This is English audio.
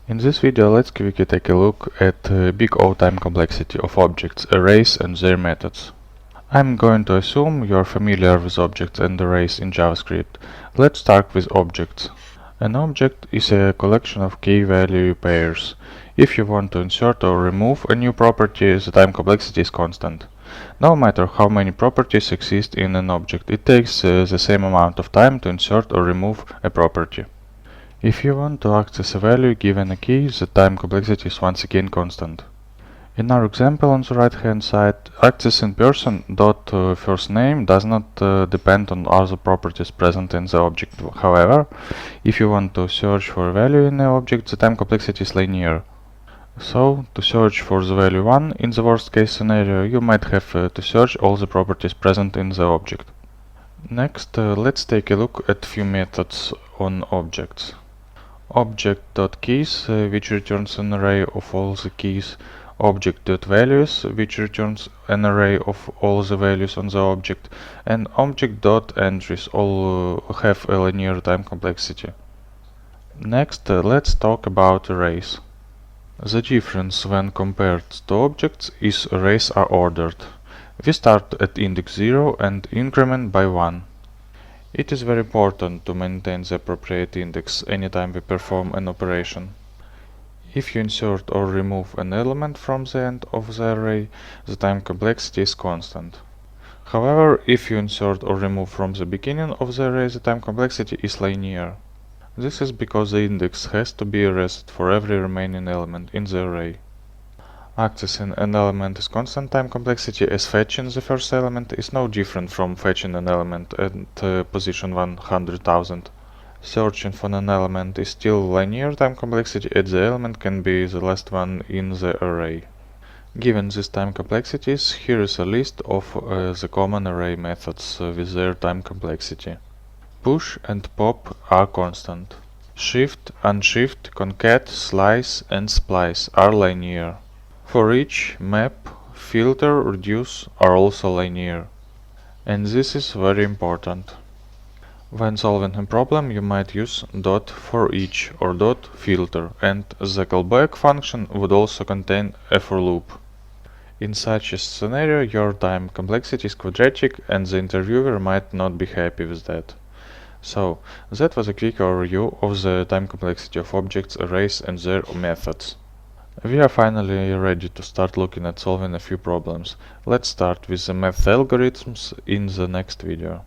In this video, let's quickly take a look at big O time complexity of objects, arrays and their methods. I'm going to assume you're familiar with objects and arrays in JavaScript. Let's start with objects. An object is a collection of key-value pairs. If you want to insert or remove a new property, the time complexity is constant. No matter how many properties exist in an object, it takes the same amount of time to insert or remove a property. If you want to access a value given a key, the time complexity is once again constant. In our example on the right hand side, accessing person.first name does not depend on other properties present in the object. However, if you want to search for a value in the object, the time complexity is linear. So, to search for the value 1 in the worst case scenario, you might have to search all the properties present in the object. Next, let's take a look at few methods on objects. Object.keys, which returns an array of all the keys, object.values, which returns an array of all the values on the object, and object.entries all have a linear time complexity. Next, let's talk about arrays. The difference when compared to objects is arrays are ordered. We start at index 0 and increment by 1. It is very important to maintain the appropriate index anytime we perform an operation. If you insert or remove an element from the end of the array, the time complexity is constant. However, if you insert or remove from the beginning of the array, the time complexity is linear. This is because the index has to be erased for every remaining element in the array. Accessing an element is constant time complexity, as fetching the first element is no different from fetching an element at position 100,000. Searching for an element is still linear time complexity, as the element can be the last one in the array. Given these time complexities, here is a list of the common array methods with their time complexity. Push and pop are constant. Shift, unshift, concat, slice and splice are linear. For each, map, filter, reduce are also linear. And this is very important. When solving a problem, you might use dot for each or dot filter, and the callback function would also contain a for loop. In such a scenario, your time complexity is quadratic and the interviewer might not be happy with that. So, that was a quick overview of the time complexity of objects, arrays and their methods. We are finally ready to start looking at solving a few problems. Let's start with the math algorithms in the next video.